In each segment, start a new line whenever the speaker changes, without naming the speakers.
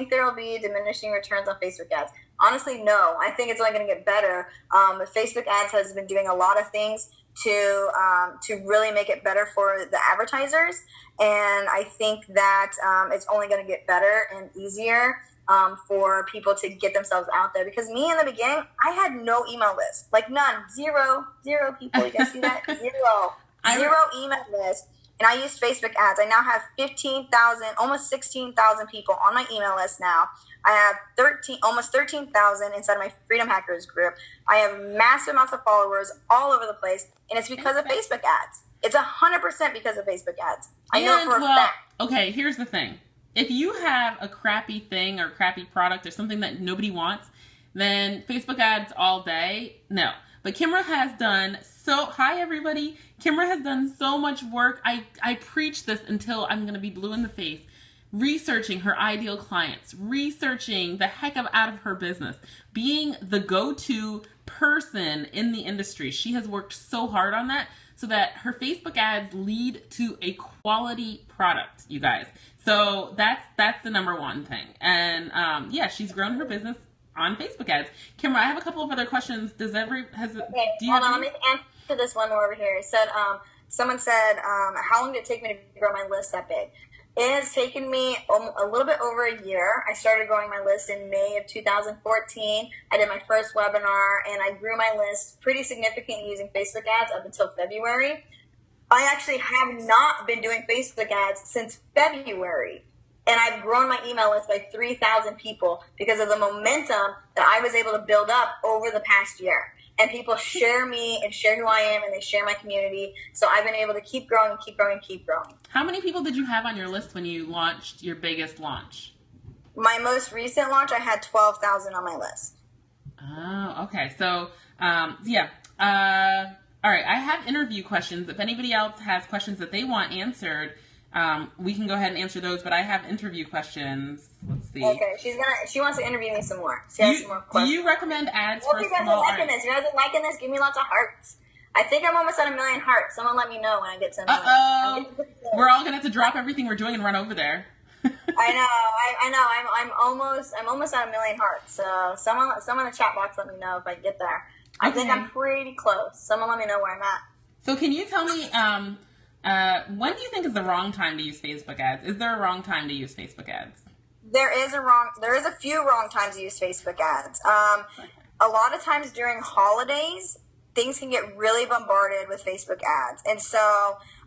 there will be diminishing returns on Facebook ads? Honestly, no. I think it's only going to get better. Facebook ads has been doing a lot of things to really make it better for the advertisers, and I think that it's only going to get better and easier for people to get themselves out there. Because me in the beginning, I had no email list, like none, zero people. You guys see that? Zero email list. And I used Facebook ads. I now have 15,000, almost 16,000 people on my email list now. I have almost 13,000 inside my Freedom Hackers group. I have massive amounts of followers all over the place, and it's because of Facebook ads. It's 100% because of Facebook ads. I know for a fact.
Okay, here's the thing. If you have a crappy thing or crappy product or something that nobody wants, then Facebook ads all day, no. But Kimra has done hi everybody. Kimra has done so much work. I preach this until I'm going to be blue in the face. Researching her ideal clients, researching the heck out of her business, being the go-to person in the industry. She has worked so hard on that so that her Facebook ads lead to a quality product, you guys. So that's the number one thing. And she's grown her business on Facebook ads. Kimra, I have a couple of other questions. Do you
hold on, let me answer this one over here. It said, someone said, how long did it take me to grow my list that big? It has taken me a little bit over a year. I started growing my list in May of 2014. I did my first webinar, and I grew my list pretty significantly using Facebook ads up until February. I actually have not been doing Facebook ads since February. And I've grown my email list by 3,000 people because of the momentum that I was able to build up over the past year. And people share me and share who I am, and they share my community. So I've been able to keep growing.
How many people did you have on your list when you launched your biggest launch?
My most recent launch, I had 12,000 on my list.
Oh, okay. So, all right. I have interview questions. If anybody else has questions that they want answered, we can go ahead and answer those, but I have interview questions. Let's see.
Okay, she wants to interview me some more. She has some more questions.
Do you recommend ads for
small? You guys are liking this. You guys are liking this? Give me lots of hearts. I think I'm almost at 1 million hearts. Someone let me know when I get to 1 million.
Uh-oh. We're all gonna have to drop everything we're doing and run over there.
I know. I'm almost at 1 million hearts. So someone in the chat box let me know if I get there. I think I'm pretty close. Someone let me know where I'm at.
So can you tell me when do you think is the wrong time to use Facebook ads? Is there a wrong time to use Facebook ads?
There is a few wrong times to use Facebook ads. A lot of times during holidays, things can get really bombarded with Facebook ads. And so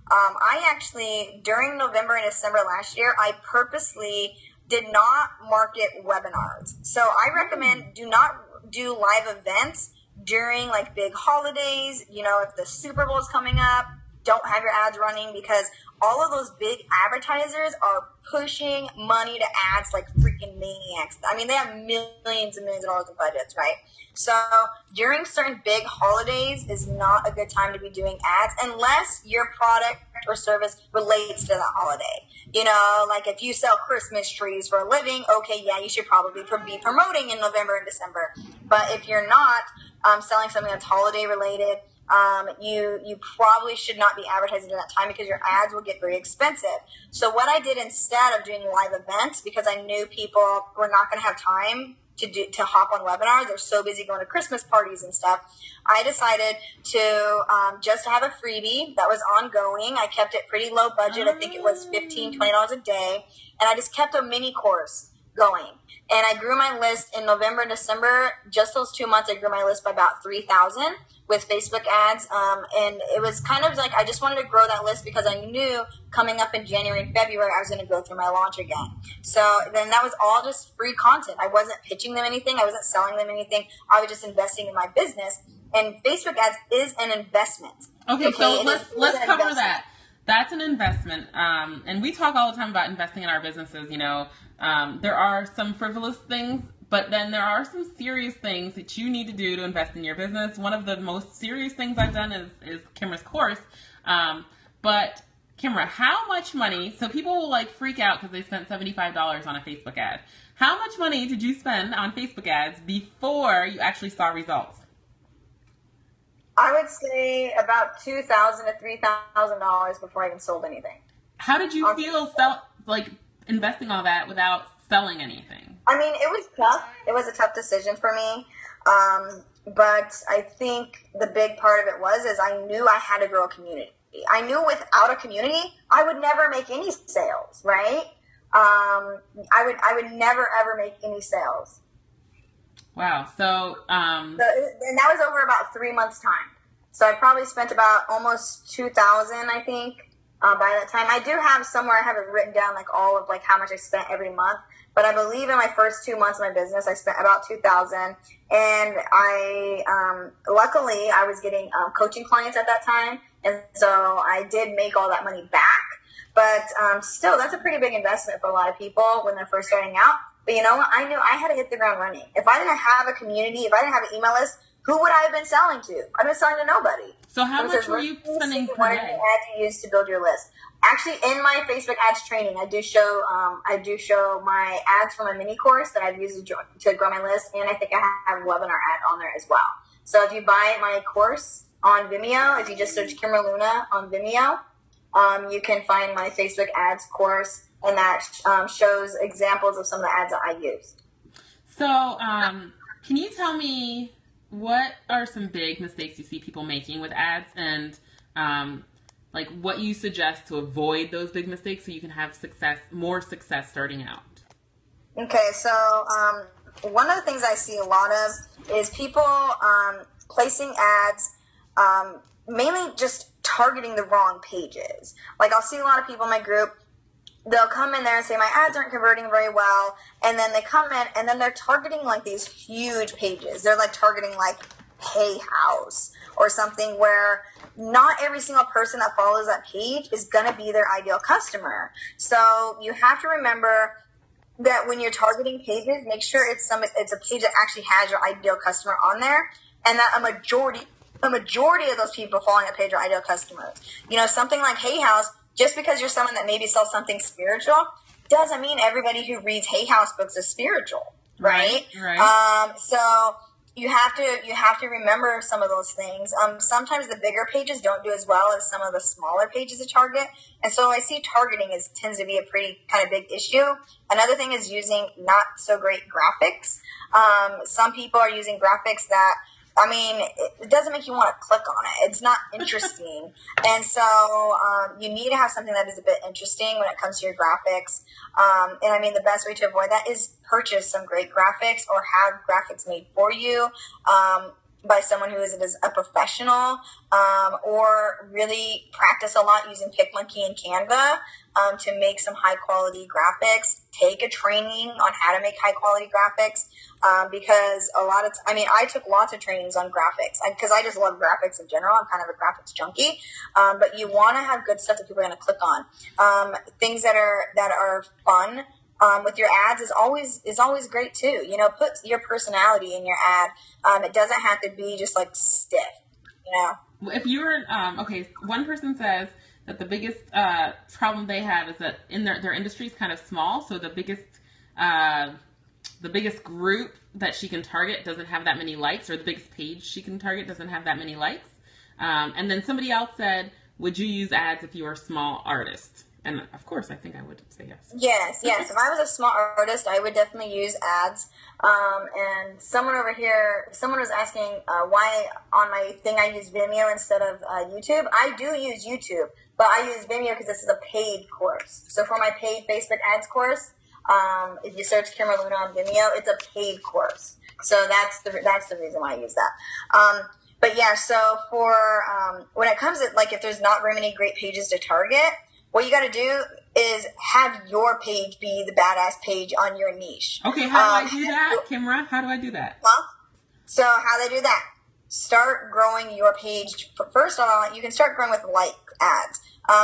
I actually, during November and December last year, I purposely did not market webinars. So I recommend do not do live events during like big holidays. You know, if the Super Bowl is coming up, don't have your ads running, because all of those big advertisers are pushing money to ads like freaking maniacs. I mean, they have millions and millions of dollars in budgets, right? So during certain big holidays is not a good time to be doing ads unless your product or service relates to that holiday. You know, like if you sell Christmas trees for a living, okay, yeah, you should probably be promoting in November and December. But if you're not selling something that's holiday related, you probably should not be advertising at that time, because your ads will get very expensive. So what I did instead of doing live events, because I knew people were not going to have time to hop on webinars, they're so busy going to Christmas parties and stuff, I decided to just have a freebie that was ongoing. I kept it pretty low budget. I think it was $15, $20 a day. And I just kept a mini course going. And I grew my list in November and December. Just those 2 months, I grew my list by about 3,000 with Facebook ads. And it was kind of like I just wanted to grow that list because I knew coming up in January and February, I was going to go through my launch again. So then that was all just free content. I wasn't pitching them anything. I wasn't selling them anything. I was just investing in my business. And Facebook ads is an investment.
Okay, so let's cover that. That's an investment. And we talk all the time about investing in our businesses. You know, there are some frivolous things, but then there are some serious things that you need to do to invest in your business. One of the most serious things I've done is Kimra's course. But Kimra, how much money, so people will like freak out because they spent $75 on a Facebook ad. How much money did you spend on Facebook ads before you actually saw results?
I would say about $2,000 to $3,000 before I even sold anything.
How did you feel like investing all that without selling anything?
I mean, it was tough. It was a tough decision for me. But I think the big part of it is I knew I had to grow a community. I knew without a community, I would never make any sales, right? I would never ever make any sales.
Wow. So,
and that was over about 3 months' time. So I probably spent about almost 2,000, I think, by that time. I do have somewhere I have it written down, like all of like how much I spent every month. But I believe in my first 2 months of my business, I spent about 2,000. And luckily, I was getting coaching clients at that time, and so I did make all that money back. But still, that's a pretty big investment for a lot of people when they're first starting out. But you know what? I knew I had to hit the ground running. If I didn't have a community, if I didn't have an email list, who would I have been selling to? I've been selling to nobody.
So how much were you spending per day?
Ads you use to build your list. Actually, in my Facebook ads training, I do show my ads for my mini course that I've used to grow my list, and I think I have a webinar ad on there as well. So if you buy my course on Vimeo, if you just search Kimra Luna on Vimeo, you can find my Facebook ads course, and that shows examples of some of the ads that I used.
So can you tell me what are some big mistakes you see people making with ads, and like what you suggest to avoid those big mistakes so you can have more success starting out?
Okay, so one of the things I see a lot of is people placing ads, mainly just targeting the wrong pages. Like I'll see a lot of people in my group, they'll come in there and say my ads aren't converting very well, and then they come in and then they're targeting like these huge pages. They're like targeting like Hay House or something where not every single person that follows that page is going to be their ideal customer. So you have to remember that when you're targeting pages, make sure it's a page that actually has your ideal customer on there, and that a majority of those people following that page are ideal customers. You know, something like Hay House, just because you're someone that maybe sells something spiritual doesn't mean everybody who reads Hay House books is spiritual, right?
Right.
So you have to remember some of those things. Sometimes the bigger pages don't do as well as some of the smaller pages to target, and so I see targeting tends to be a pretty kind of big issue. Another thing is using not so great graphics. Some people are using graphics that, I mean, it doesn't make you want to click on it. It's not interesting. And so you need to have something that is a bit interesting when it comes to your graphics. And I mean, the best way to avoid that is purchase some great graphics or have graphics made for you by someone who is a professional, or really practice a lot using PicMonkey and Canva to make some high quality graphics. Take a training on how to make high quality graphics, because I took lots of trainings on graphics because I just love graphics in general. I'm kind of a graphics junkie, but you want to have good stuff that people are going to click on. Things that are fun. With your ads is always great too. You know, put your personality in your ad. It doesn't have to be just like stiff, you know.
If you're okay, one person says that the biggest problem they have is that in their industry is kind of small, so the biggest group that she can target doesn't have that many likes, or the biggest page she can target doesn't have that many likes. And then somebody else said, would you use ads if you were a small artist? And of course, I think I would say yes.
Yes. If I was a small artist, I would definitely use ads. And someone was asking why on my thing I use Vimeo instead of YouTube. I do use YouTube, but I use Vimeo because this is a paid course. So for my paid Facebook ads course, if you search Kimra Luna on Vimeo, it's a paid course. So that's the reason why I use that. But yeah, so for when it comes to like if there's not very many great pages to target, what you got to do is have your page be the badass page on your niche.
Okay, how do I do that, Kimra? How do I do that?
So how they do that? Start growing your page. First of all, you can start growing with like ads.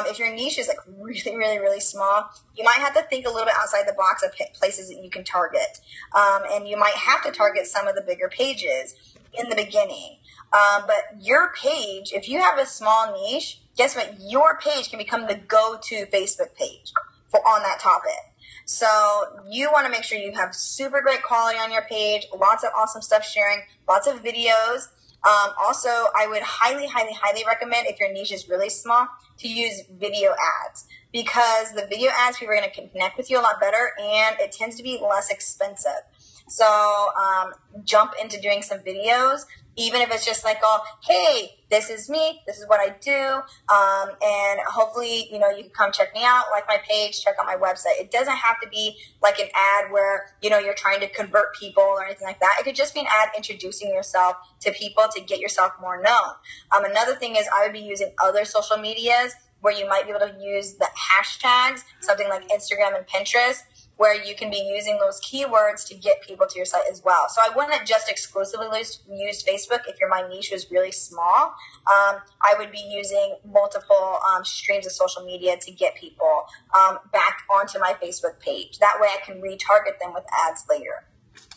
If your niche is like really, really, really small, you might have to think a little bit outside the box of places that you can target. And you might have to target some of the bigger pages in the beginning. But your page, if you have a small niche, guess what? Your page can become the go-to Facebook page on that topic. So you want to make sure you have super great quality on your page, lots of awesome stuff sharing, lots of videos. Also, I would highly, highly, highly recommend, if your niche is really small, to use video ads, because the video ads, people are going to connect with you a lot better, and it tends to be less expensive. So jump into doing some videos, even if it's just like, oh, hey, this is me, this is what I do, and hopefully, you can come check me out, like my page, check out my website. It doesn't have to be like an ad where, you're trying to convert people or anything like that. It could just be an ad introducing yourself to people to get yourself more known. Another thing is, I would be using other social medias where you might be able to use the hashtags, something like Instagram and Pinterest, where you can be using those keywords to get people to your site as well. So I wouldn't just exclusively use Facebook if my niche was really small. I would be using multiple streams of social media to get people back onto my Facebook page. That way I can retarget them with ads later.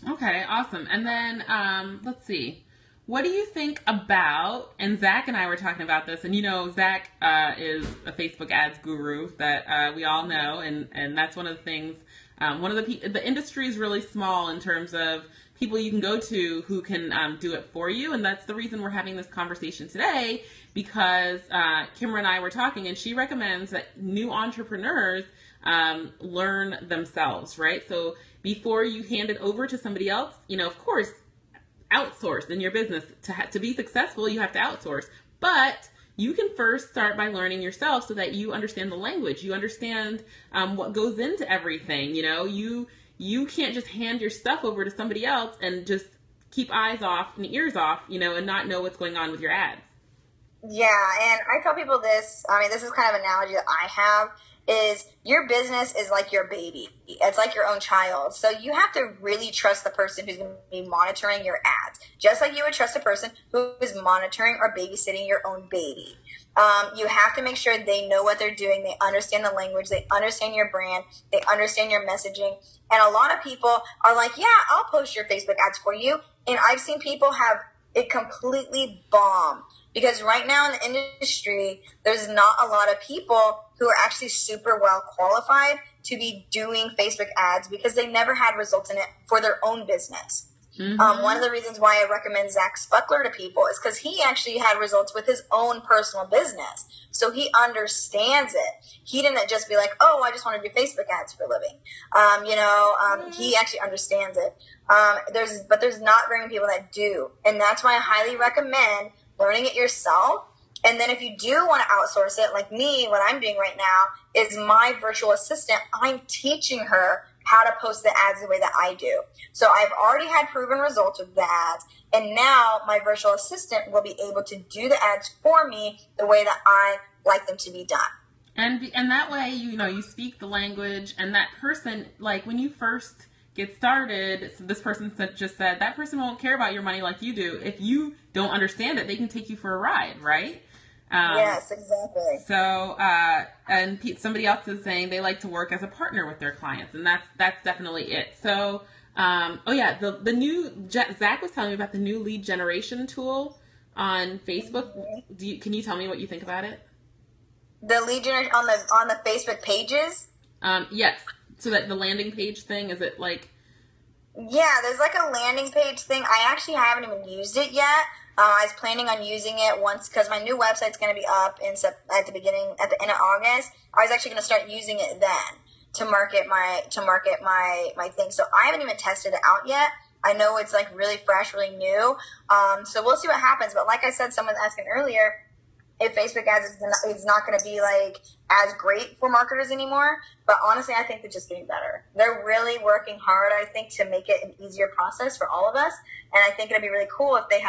Okay, awesome. And then let's see. What do you think about, and Zach and I were talking about this, and Zach is a Facebook ads guru that we all know, and that's one of the things. The industry is really small in terms of people you can go to who can do it for you, and that's the reason we're having this conversation today, because Kimra and I were talking, and she recommends that new entrepreneurs learn themselves, right? So before you hand it over to somebody else, of course, outsource in your business. To be successful, you have to outsource, but you can first start by learning yourself so that you understand the language. You understand what goes into everything. You can't just hand your stuff over to somebody else and just keep eyes off and ears off, and not know what's going on with your ads.
Yeah, and I tell people this. This is kind of an analogy that I have, is your business is like your baby. It's like your own child. So you have to really trust the person who's going to be monitoring your ads, just like you would trust a person who is monitoring or babysitting your own baby. You have to make sure they know what they're doing. They understand the language. They understand your brand. They understand your messaging. And a lot of people are like, yeah, I'll post your Facebook ads for you. And I've seen people have it completely bomb. Because right now in the industry, there's not a lot of people who are actually super well qualified to be doing Facebook ads because they never had results in it for their own business. Mm-hmm. One of the reasons why I recommend Zach Spuckler to people is because he actually had results with his own personal business. So he understands it. He didn't just be like, oh, I just want to do Facebook ads for a living. He actually understands it. There's not very many people that do. And that's why I highly recommend learning it yourself. And then if you do want to outsource it, like me, what I'm doing right now is my virtual assistant. I'm teaching her how to post the ads the way that I do. So I've already had proven results with the ads. And now my virtual assistant will be able to do the ads for me the way that I like them to be done.
And that way, you speak the language, and that person, like when you first get started, so this person just said, that person won't care about your money like you do. If you don't understand it, they can take you for a ride, right?
Yes, exactly.
So, and somebody else is saying they like to work as a partner with their clients, and that's definitely it. So, the new, Zach was telling me about the new lead generation tool on Facebook. Mm-hmm. Can you tell me what you think about it?
The lead generation on the Facebook pages?
Yes. So that the landing page thing, is it like?
Yeah, there's like a landing page thing. I actually haven't even used it yet. I was planning on using it once because my new website's going to be up at the end of August. I was actually going to start using it then to market my thing. So I haven't even tested it out yet. I know it's like really fresh, really new. So we'll see what happens. But like I said, someone was asking earlier, if Facebook ads is not going to be like as great for marketers anymore. But honestly, I think they're just getting better. They're really working hard, I think, to make it an easier process for all of us. And I think it'd be really cool if they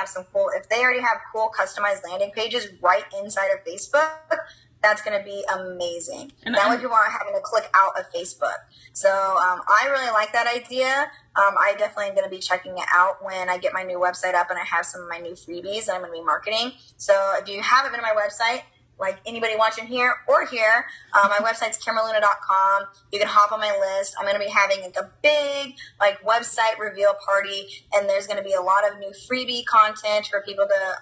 already have cool customized landing pages right inside of Facebook. That's going to be amazing. And that way people aren't having to click out of Facebook. So I really like that idea. I definitely am going to be checking it out when I get my new website up and I have some of my new freebies that I'm going to be marketing. So if you haven't been to my website, like anybody watching here or here, my website's kimraluna.com. You can hop on my list. I'm going to be having like a big website reveal party, and there's going to be a lot of new freebie content for people to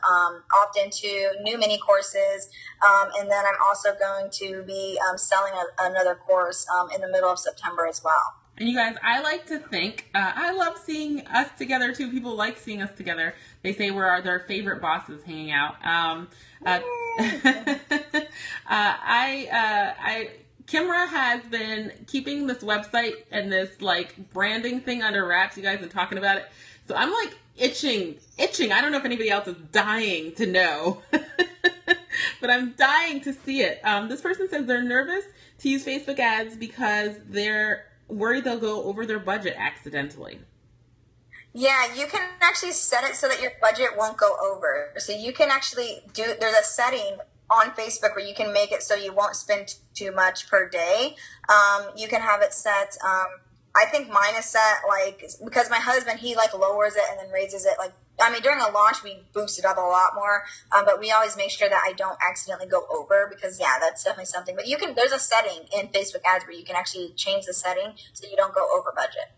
opt into, new mini courses, and then I'm also going to be selling another course in the middle of September as well.
And you guys, I like to think, I love seeing us together too. People like seeing us together. They say we're their favorite bosses hanging out. Kimra has been keeping this website and this like branding thing under wraps, you guys, and talking about it. So I'm like itching. I don't know if anybody else is dying to know, but I'm dying to see it. This person says they're nervous to use Facebook ads because they're worried they'll go over their budget accidentally.
Yeah, you can actually set it so that your budget won't go over. So you can actually there's a setting on Facebook where you can make it so you won't spend too much per day. You can have it set, I think mine is set like, because my husband, he like lowers it and then raises it. Like, I mean, during a launch, we boost it up a lot more, but we always make sure that I don't accidentally go over because yeah, that's definitely something. But there's a setting in Facebook ads where you can actually change the setting so you don't go over budget.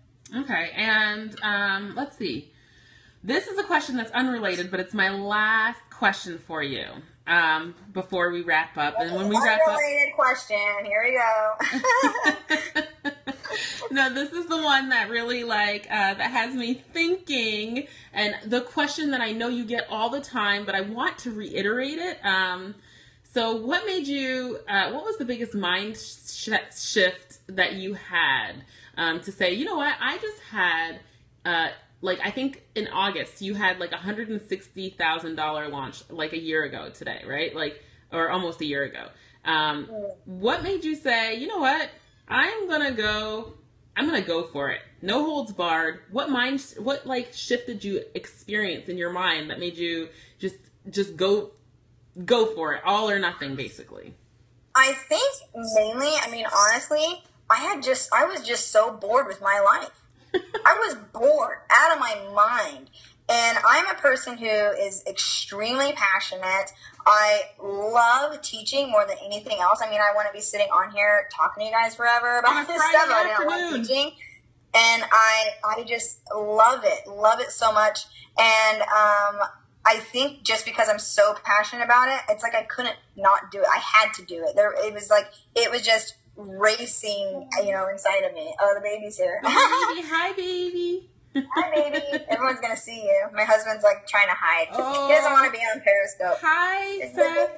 Okay. And, let's see. This is a question that's unrelated, but it's my last question for you. Before we wrap up, and when we wrap up,
unrelated question. Here we go.
No, this is the one that really that has me thinking, and the question that I know you get all the time, but I want to reiterate it. So, what made you? What was the biggest mind shift that you had to say, you know what? I just had. I think in August you had like $160,000 launch like a year ago today, right? Or almost a year ago. What made you say, you know what? I'm gonna go for it. No holds barred. What shift did you experience in your mind that made you just go for it, all or nothing, basically?
I think mainly, honestly, I was just so bored with my life. I was bored out of my mind. And I'm a person who is extremely passionate. I love teaching more than anything else. I want to be sitting on here talking to you guys forever about this stuff. I don't like teaching. And I just love it so much. And I think just because I'm so passionate about it, it's like I couldn't not do it. I had to do it. It was just racing, inside of me. Oh, the baby's here.
Hi, baby.
Hi, baby. Everyone's going to see you. My husband's like trying to hide. Oh. He doesn't want to be on Periscope.
Hi, Seth.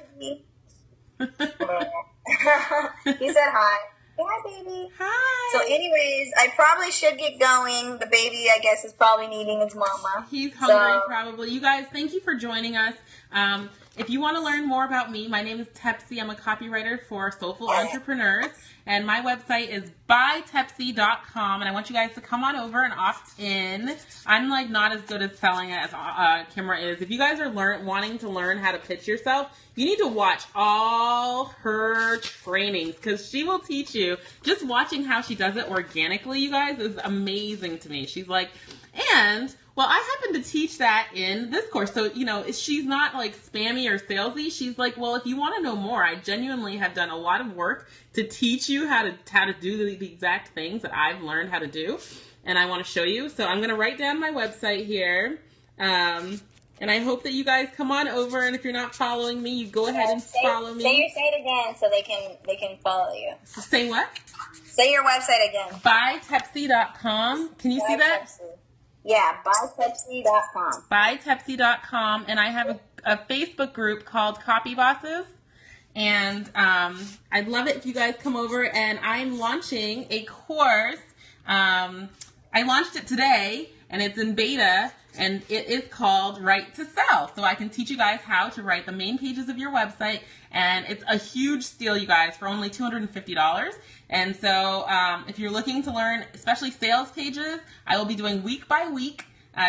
He said hi. Hi, baby.
Hi.
So anyways, I probably should get going. The baby, I guess, is probably needing his mama.
He's hungry, probably. You guys, thank you for joining us. If you want to learn more about me, my name is Tepsii. I'm a copywriter for Soulful Entrepreneurs, and my website is bytepsii.com, and I want you guys to come on over and opt in. I'm not as good at selling it as Kimra is. If you guys are wanting to learn how to pitch yourself, you need to watch all her trainings because she will teach you. Just watching how she does it organically, you guys, is amazing to me. She's like, well, I happen to teach that in this course. So, she's not spammy or salesy. She's like, well, if you want to know more, I genuinely have done a lot of work to teach you how to do the exact things that I've learned how to do. And I want to show you. So I'm going to write down my website here. And I hope that you guys come on over. And if you're not following me, you go ahead and follow me.
Say your site again so they can follow you.
Say what?
Say your website again.
Bytepsii.com. Can you see that?
Tepsii. Yeah, bytepsii.com.
Bytepsii.com, and I have a Facebook group called Copy Bosses, and I'd love it if you guys come over, and I'm launching a course. I launched it today, and it's in beta, and it is called Write to Sell. So I can teach you guys how to write the main pages of your website, and it's a huge steal, you guys, for only $250. And so if you're looking to learn, especially sales pages, I will be doing week by week,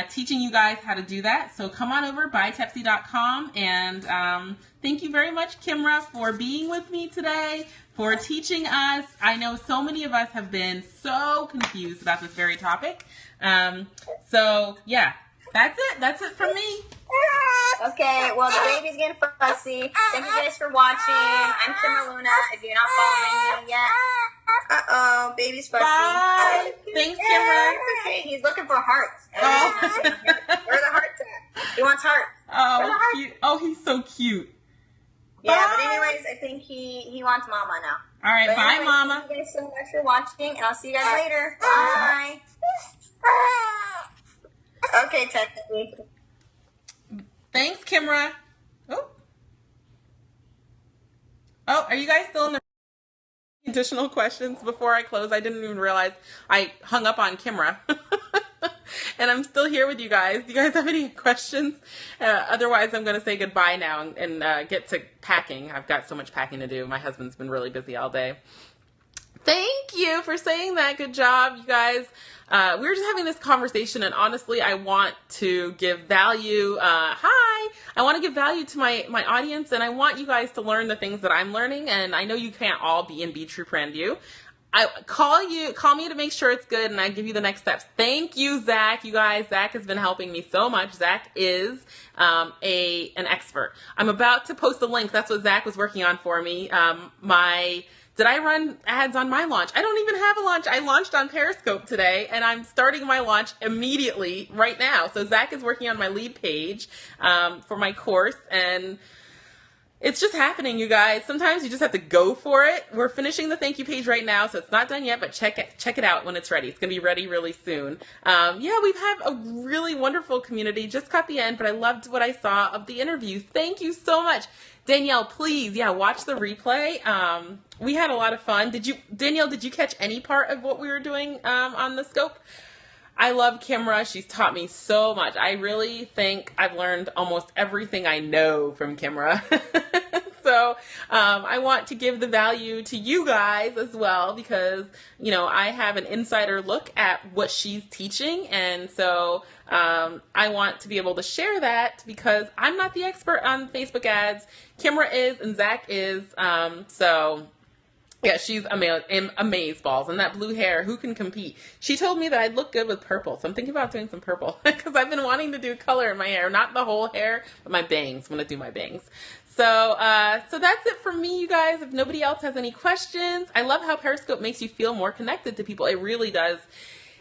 teaching you guys how to do that. So come on over, bytepsii.com, and thank you very much, Kimra, for being with me today, for teaching us. I know so many of us have been so confused about this very topic. So, yeah, that's it. That's it from me.
Okay, well, the baby's getting fussy. Thank you guys for watching. I'm Kimra Luna. If you're not following me yet. Uh-oh, baby's fussy.
Bye. Thanks, Kimra.
Okay, he's looking for hearts. Where are the hearts at? He wants hearts.
Oh, cute. Oh, he's so cute.
Yeah,
Bye.
but anyways, I think he wants mama now.
All right,
But
bye,
anyways,
Mama.
thank you guys so much for watching, and I'll see you guys later. Bye. Okay, Tepsii.
Thanks, Kimra. Oh, are you guys still in the additional questions before I close? I didn't even realize I hung up on Kimra. And I'm still here with you guys. Do you guys have any questions? Otherwise, I'm going to say goodbye now and get to packing. I've got so much packing to do. My husband's been really busy all day. Thank you for saying that. Good job, you guys. We were just having this conversation, and honestly, I want to give value. Hi! I want to give value to my audience, and I want you guys to learn the things that I'm learning, and I know you can't all be in Be True Brand You. I call me to make sure it's good, and I give you the next steps. Thank you, Zach. You guys, Zach has been helping me so much. Zach is an expert. I'm about to post a link. That's what Zach was working on for me. Did I run ads on my launch? I don't even have a launch. I launched on Periscope today, and I'm starting my launch immediately right now. So Zach is working on my lead page for my course, and it's just happening, you guys. Sometimes you just have to go for it. We're finishing the thank you page right now, so it's not done yet, but check it out when it's ready. It's going to be ready really soon. We've had a really wonderful community. Just caught the end, but I loved what I saw of the interviews. Thank you so much. Danielle, please, watch the replay. We had a lot of fun. Danielle, did you catch any part of what we were doing on the scope? I love Kimra. She's taught me so much. I really think I've learned almost everything I know from Kimra. So I want to give the value to you guys as well because, I have an insider look at what she's teaching. And so I want to be able to share that because I'm not the expert on Facebook ads. Kimra is and Zach is. Yeah, she's amazeballs. And that blue hair, who can compete? She told me that I'd look good with purple. So I'm thinking about doing some purple because I've been wanting to do color in my hair. Not the whole hair, but my bangs. I'm going to do my bangs. So that's it for me, you guys. If nobody else has any questions, I love how Periscope makes you feel more connected to people. It really does.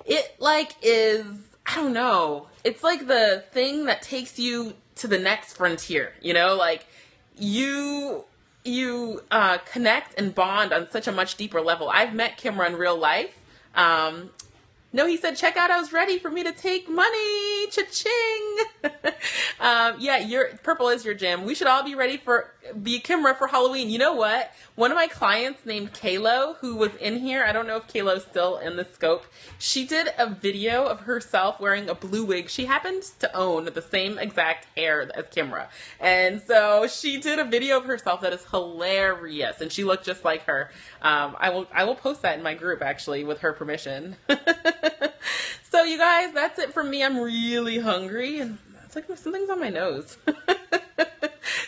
It is, I don't know. It's like the thing that takes you to the next frontier, you connect and bond on such a much deeper level. I've met Kimra in real life. No, he said, check out, I was ready for me to take money. Cha-ching. Your purple is your gym. We should all be ready be Kimra for Halloween. You know what? One of my clients named Kalo, who was in here, I don't know if Kalo's still in the scope. She did a video of herself wearing a blue wig. She happens to own the same exact hair as Kimra. And so she did a video of herself that is hilarious. And she looked just like her. I will post that in my group actually with her permission. So you guys, that's it for me. I'm really hungry and it's like something's on my nose.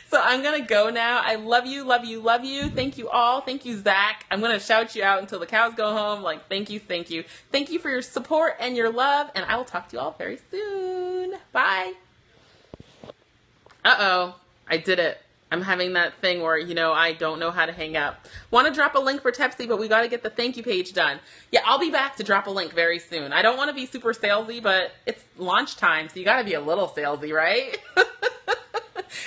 So I'm going to go now. I love you, love you, love you. Thank you all. Thank you, Zach. I'm going to shout you out until the cows go home. Thank you, thank you. Thank you for your support and your love. And I will talk to you all very soon. Bye. Uh-oh. I did it. I'm having that thing where, I don't know how to hang up. Want to drop a link for Tepsii, but we got to get the thank you page done. Yeah, I'll be back to drop a link very soon. I don't want to be super salesy, but it's launch time, so you got to be a little salesy, right?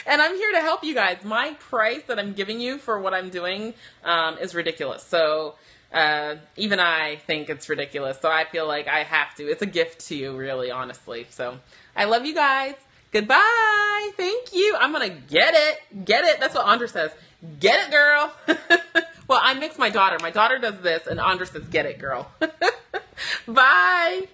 And I'm here to help you guys. My price that I'm giving you for what I'm doing is ridiculous. So even I think it's ridiculous. So I feel like I have to. It's a gift to you, really, honestly. So I love you guys. Goodbye. Thank you. I'm going to get it. Get it. That's what Andra says. Get it, girl. Well, I mix my daughter. My daughter does this, and Andra says, get it, girl. Bye.